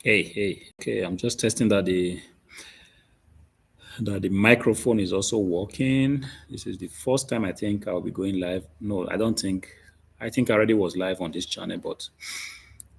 Hey, hey. Okay, I'm just testing that the microphone is also working. This is the first time I think I'll be going live. No, I don't think. I think I already was live on this channel, but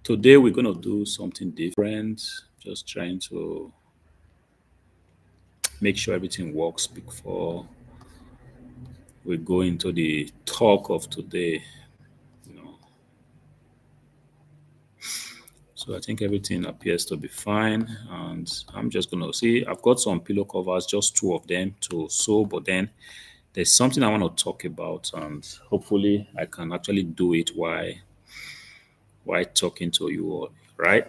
today we're gonna do something different. Just trying to make sure everything works before we go into the talk of today. You know, so I think everything appears to be fine, and I'm just gonna see. I've got some pillow covers, just two of them to sew, but then there's something I want to talk about, and hopefully I can actually do it while talking to you all. Right?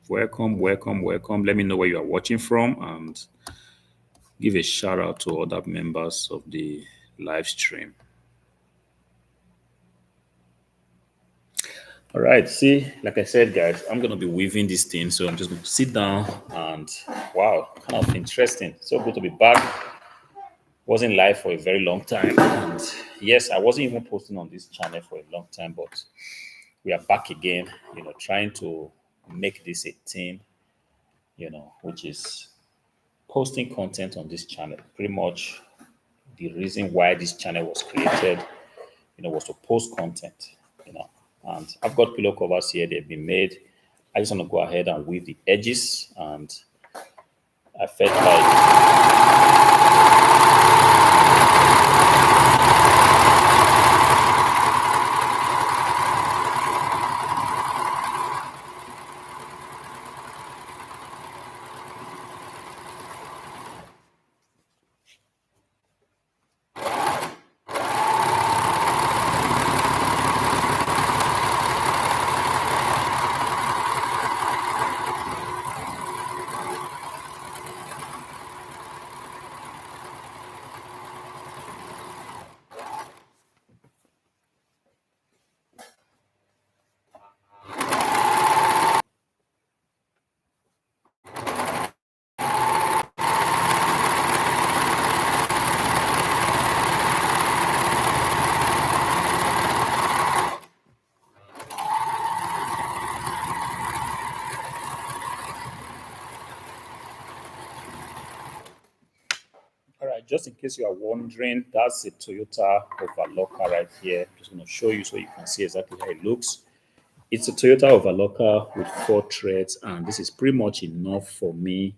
Welcome, welcome, welcome. Let me know where you are watching from, and give a shout out to other members of the live stream. All right. See, like I said, guys, I'm gonna be weaving this thing, so I'm just gonna sit down and wow, kind of interesting. So good to be back. Wasn't live for a very long time, and yes, I wasn't even posting on this channel for a long time, but we are back again, trying to make this a team, which is posting content on this channel. Pretty much the reason why this channel was created, was to post content, you know. And I've got pillow covers here, they've been made. I just want to go ahead and weave the edges, and I felt like all right, just in case you are wondering, that's a Toyota Overlocker right here. I'm just going to show you so you can see exactly how it looks. It's a Toyota Overlocker with four threads, and this is pretty much enough for me,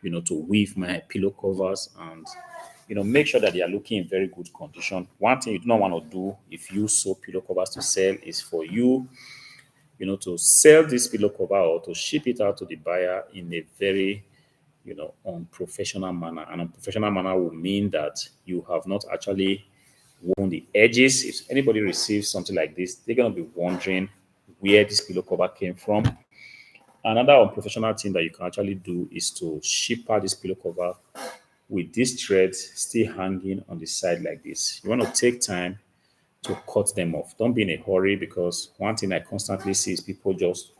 to weave my pillow covers and, make sure that they are looking in very good condition. One thing you do not want to do if you sew pillow covers to sell is for you, to sell this pillow cover or to ship it out to the buyer in a very unprofessional manner. An unprofessional manner will mean that you have not actually woven the edges. If anybody receives something like this, they're going to be wondering where this pillow cover came from. Another unprofessional thing that you can actually do is to ship out this pillow cover with these threads still hanging on the side like this. You want to take time to cut them off. Don't be in a hurry, because one thing I constantly see is people just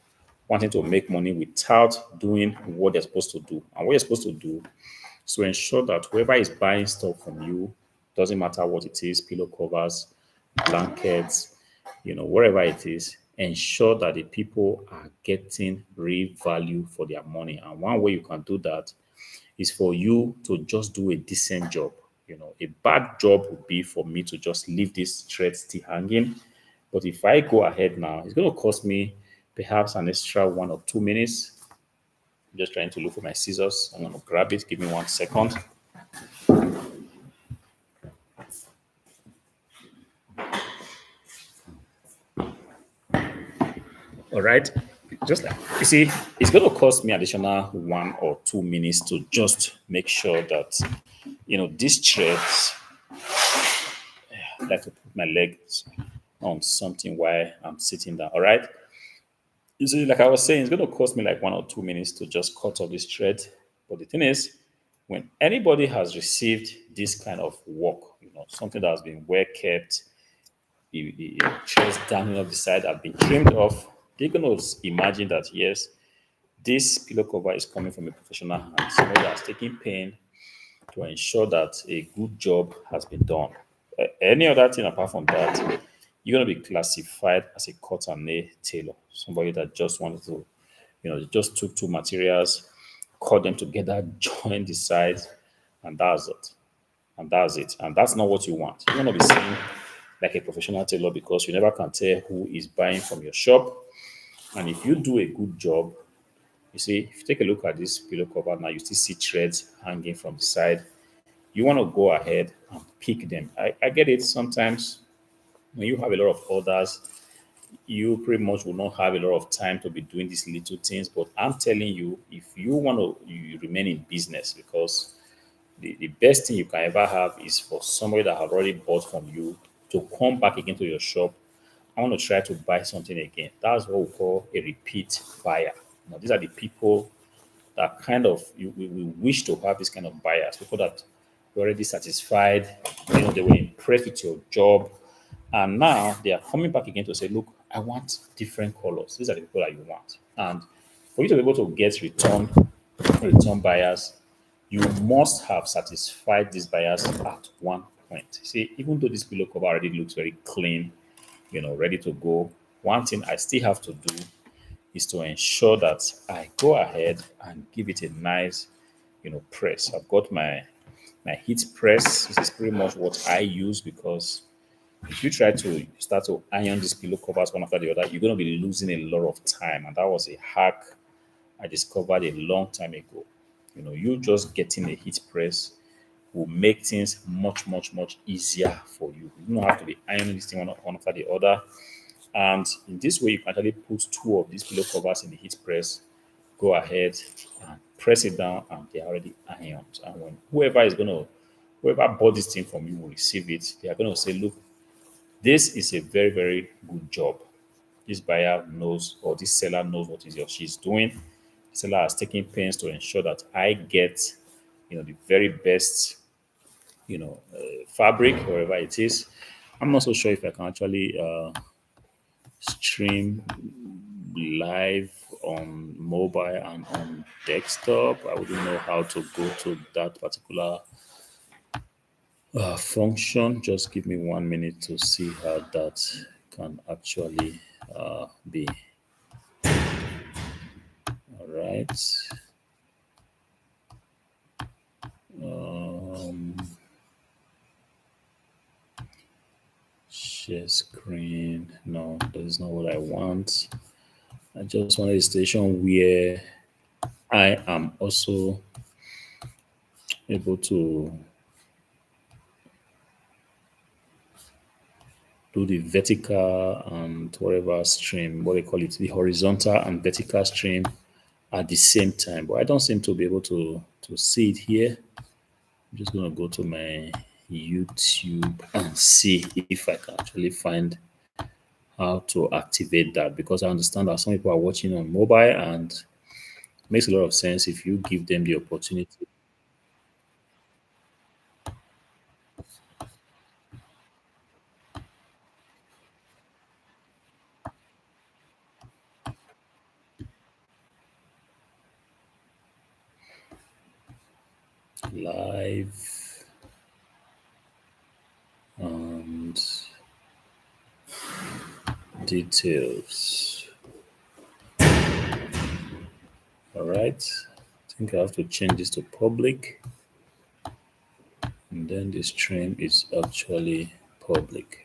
wanting to make money without doing what they're supposed to do. And what you're supposed to do is to ensure that whoever is buying stuff from you, doesn't matter what it is, pillow covers, blankets, wherever it is, ensure that the people are getting real value for their money. And one way you can do that is for you to just do a decent job. A bad job would be for me to just leave this thread still hanging. But if I go ahead now, it's going to cost me perhaps an extra 1 or 2 minutes. I'm just trying to look for my scissors. I'm going to grab it. Give me 1 second. All right. Just like you see, it's going to cost me additional 1 or 2 minutes to just make sure that these threads. I like to put my legs on something while I'm sitting down. All right. You see, like I was saying, it's going to cost me like 1 or 2 minutes to just cut off this thread. But the thing is, when anybody has received this kind of work, something that has been well kept, the threads down on the side have been trimmed off, they're going to imagine that yes, this pillow cover is coming from a professional hand, somebody that has taken pain to ensure that a good job has been done. Any other thing apart from that you're going to be classified as a cut and nail tailor, somebody that just wanted to, just took two materials, cut them together, join the sides, and that's it. And that's it. And that's not what you want. You want to be seen like a professional tailor because you never can tell who is buying from your shop. And if you do a good job, you see, if you take a look at this pillow cover now, you still see threads hanging from the side. You want to go ahead and pick them. I get it. Sometimes when you have a lot of orders, you pretty much will not have a lot of time to be doing these little things. But I'm telling you, if you want to you remain in business, because the best thing you can ever have is for somebody that have already bought from you to come back again to your shop. I want to try to buy something again. That's what we call a repeat buyer. Now, these are the people that kind of we wish to have this kind of buyers, people that were already satisfied, they were impressed with your job, and now they are coming back again to say, look, I want different colors. These are the people that you want. And for you to be able to get return buyers, you must have satisfied these buyers at one point. See, even though this pillow cover already looks very clean, ready to go, one thing I still have to do is to ensure that I go ahead and give it a nice, press. I've got my heat press. This is pretty much what I use because if you try to start to iron these pillow covers one after the other, you're going to be losing a lot of time. And that was a hack I discovered a long time ago. You just getting a heat press will make things much, much, much easier for you. You don't have to be ironing this thing one after the other. And in this way, you can actually put two of these pillow covers in the heat press, go ahead and press it down, and they're already ironed. And when whoever bought this thing from you will receive it, they are going to say, look, this is a very, very good job. This buyer knows, or this seller knows what is or she's doing. The seller has taken pains to ensure that I get, the very best, fabric, wherever it is. I'm not so sure if I can actually stream live on mobile and on desktop. I wouldn't know how to go to that particular function. Just give me 1 minute to see how that can actually be. All right. Um, Share screen. No, that is not what I want. I just wanted a station where I am also able to do the vertical and whatever stream, what they call it, the horizontal and vertical stream at the same time. But I don't seem to be able to see it here. I'm just going to go to my YouTube and see if I can actually find how to activate that, because I understand that some people are watching on mobile and it makes a lot of sense if you give them the opportunity. Live and details. All right. I think I have to change this to public, and then the stream is actually public.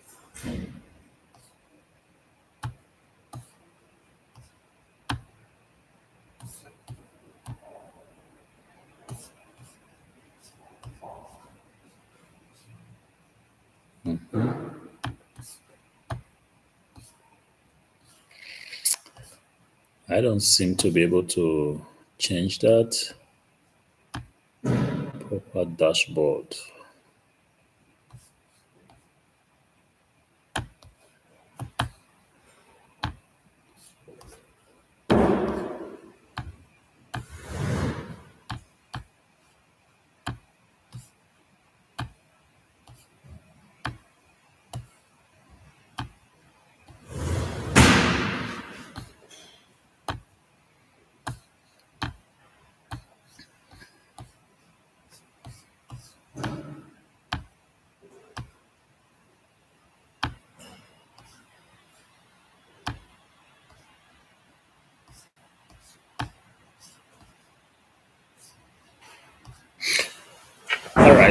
I don't seem to be able to change that. Proper dashboard.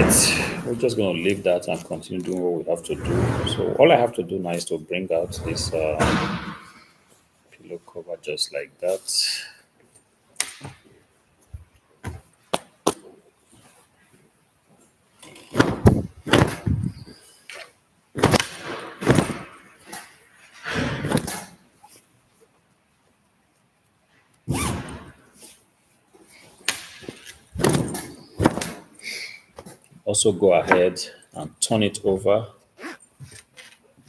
right, we're just going to leave that and continue doing what we have to do. So all I have to do now is to bring out this pillow cover just like that. Also go ahead and turn it over.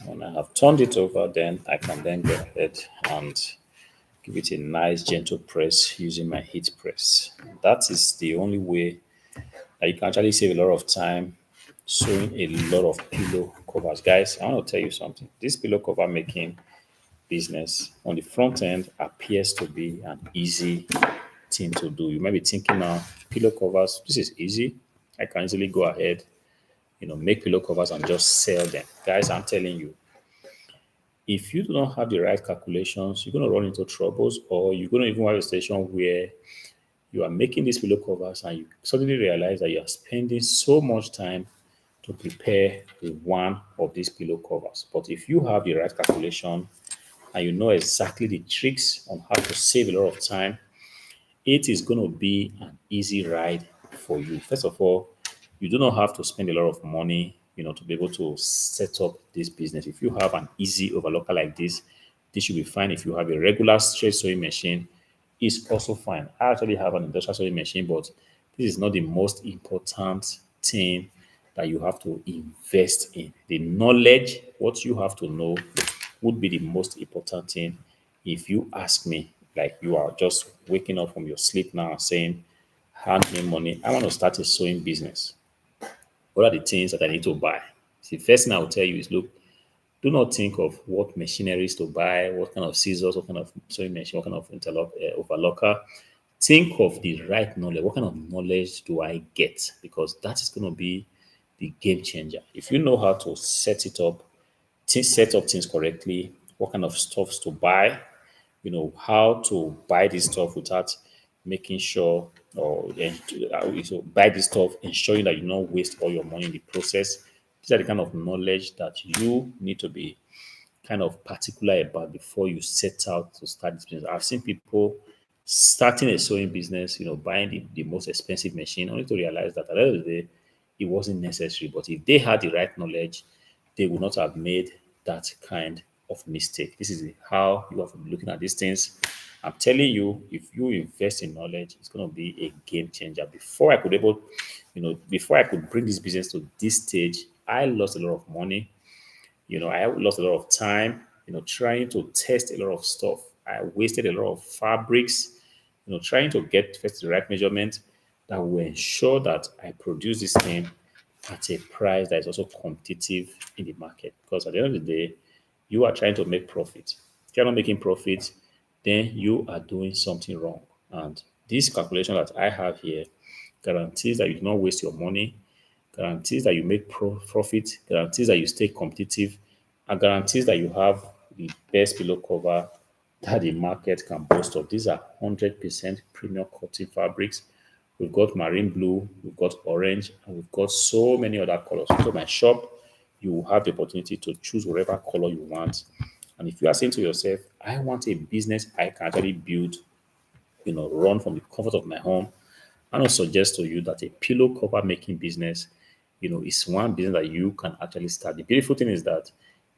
When I have turned it over, then I can then go ahead and give it a nice gentle press using my heat press. That is the only way that you can actually save a lot of time sewing a lot of pillow covers. Guys, I want to tell you something. This pillow cover making business on the front end appears to be an easy thing to do. You might be thinking now, pillow covers, this is easy. I can easily go ahead, make pillow covers and just sell them. Guys, I'm telling you, if you do not have the right calculations, you're going to run into troubles, or you're going to even have a situation where you are making these pillow covers and you suddenly realize that you are spending so much time to prepare one of these pillow covers. But if you have the right calculation and you know exactly the tricks on how to save a lot of time, it is going to be an easy ride for you. First of all, you do not have to spend a lot of money, to be able to set up this business. If you have an easy overlocker like this should be fine. If you have a regular straight sewing machine, it's also fine. I actually have an industrial sewing machine, but this is not the most important thing that you have to invest in. The knowledge, what you have to know, would be the most important thing if you ask me. Like, you are just waking up from your sleep now and saying, hand me money, I want to start a sewing business. What are the things that I need to buy? The first thing I will tell you is, look, do not think of what machineries to buy, what kind of scissors, what kind of sewing machine, what kind of overlocker. Think of the right knowledge. What kind of knowledge do I get? Because that is going to be the game changer. If you know how to set up things correctly, what kind of stuffs to buy, how to buy this stuff without making sure, or so buy this stuff, ensuring that you don't waste all your money in the process. These are the kind of knowledge that you need to be kind of particular about before you set out to start this business. I've seen people starting a sewing business, buying the most expensive machine, only to realize that at the end of the day, it wasn't necessary. But if they had the right knowledge, they would not have made that kind of mistake. This is how you have to be looking at these things. I'm telling you, if you invest in knowledge, it's going to be a game changer. Before I could bring this business to this stage, I lost a lot of money. I lost a lot of time, trying to test a lot of stuff. I wasted a lot of fabrics, trying to get first the right measurement that will ensure that I produce this thing at a price that is also competitive in the market. Because at the end of the day, you are trying to make profit. If you're not making profit, then you are doing something wrong. And this calculation that I have here guarantees that you do not waste your money, guarantees that you make profit, guarantees that you stay competitive, and guarantees that you have the best pillow cover that the market can boast of. These are 100% premium cotton fabrics. We've got marine blue, we've got orange, and we've got so many other colors. So my shop, you will have the opportunity to choose whatever color you want. And if you are saying to yourself, I want a business I can actually build, run from the comfort of my home, I will suggest to you that a pillow cover making business, is one business that you can actually start. The beautiful thing is that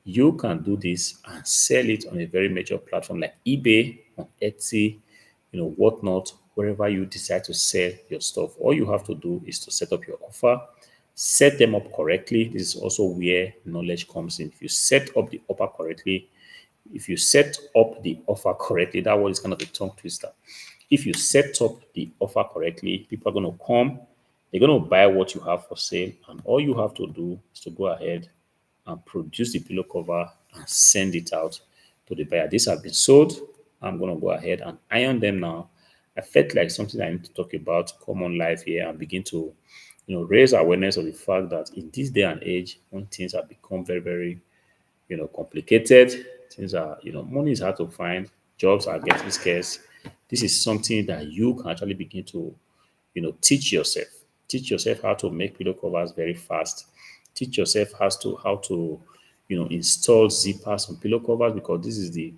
you can do this and sell it on a very major platform like eBay, on Etsy, whatnot, wherever you decide to sell your stuff. All you have to do is to set up your offer, set them up correctly. This is also where knowledge comes in. If you set up the offer correctly, that one is kind of a tongue twister. If you set up the offer correctly, people are going to come, they're going to buy what you have for sale, and all you have to do is to go ahead and produce the pillow cover and send it out to the buyer. These have been sold. I'm going to go ahead and iron them now. I felt like something I need to talk about common life here and begin to, raise awareness of the fact that in this day and age, when things have become very, very, complicated, things are, money is hard to find, jobs are getting scarce. This is something that you can actually begin to, teach yourself. Teach yourself how to make pillow covers very fast. Teach yourself how to install zippers on pillow covers, because this is the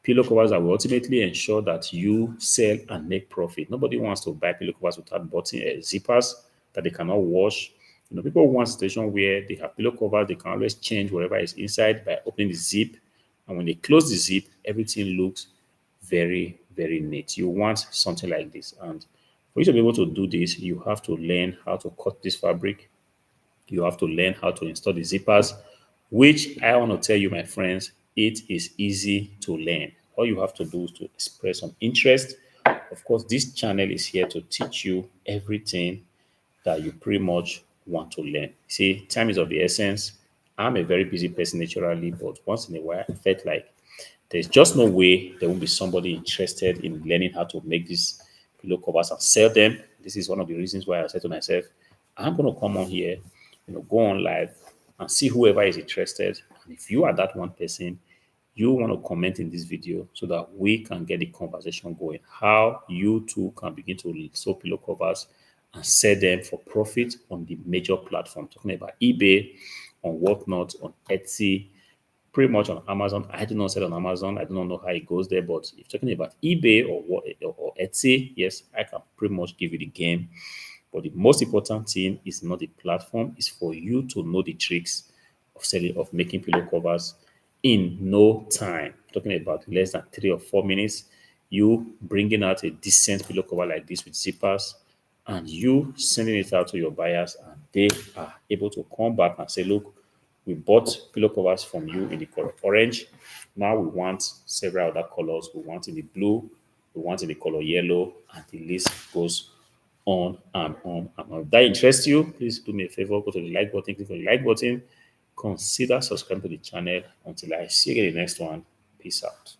pillow covers that will ultimately ensure that you sell and make profit. Nobody wants to buy pillow covers without button zippers that they cannot wash. People want a situation where they have pillow covers, they can always change whatever is inside by opening the zip. And when they close the zip, everything looks very, very neat. You want something like this. And for you to be able to do this, you have to learn how to cut this fabric. You have to learn how to install the zippers, which I want to tell you, my friends, it is easy to learn. All you have to do is to express some interest. Of course, this channel is here to teach you everything that you pretty much want to learn. See, time is of the essence. I'm a very busy person naturally, but once in a while, I felt like there's just no way there won't be somebody interested in learning how to make these pillow covers and sell them. This is one of the reasons why I said to myself, I'm going to come on here, go on live and see whoever is interested. And if you are that one person, you want to comment in this video so that we can get the conversation going. How you too can begin to sew pillow covers and sell them for profit on the major platform. Talking about eBay, on Whatnot, on Etsy, pretty much on Amazon. I do not sell on Amazon. I do not know how it goes there, but if you're talking about eBay or Etsy, yes, I can pretty much give you the game. But the most important thing is not the platform, it's for you to know the tricks of selling, of making pillow covers in no time. Talking about less than 3 or 4 minutes, you bringing out a decent pillow cover like this with zippers, and you sending it out to your buyers, and they are able to come back and say, look, we bought pillow covers from you in the color orange. Now we want several other colors. We want in the blue, we want in the color yellow, and the list goes on and on and on. If that interests you, please do me a favor, go to the like button, click on the like button, consider subscribing to the channel. Until I see you in the next one, peace out.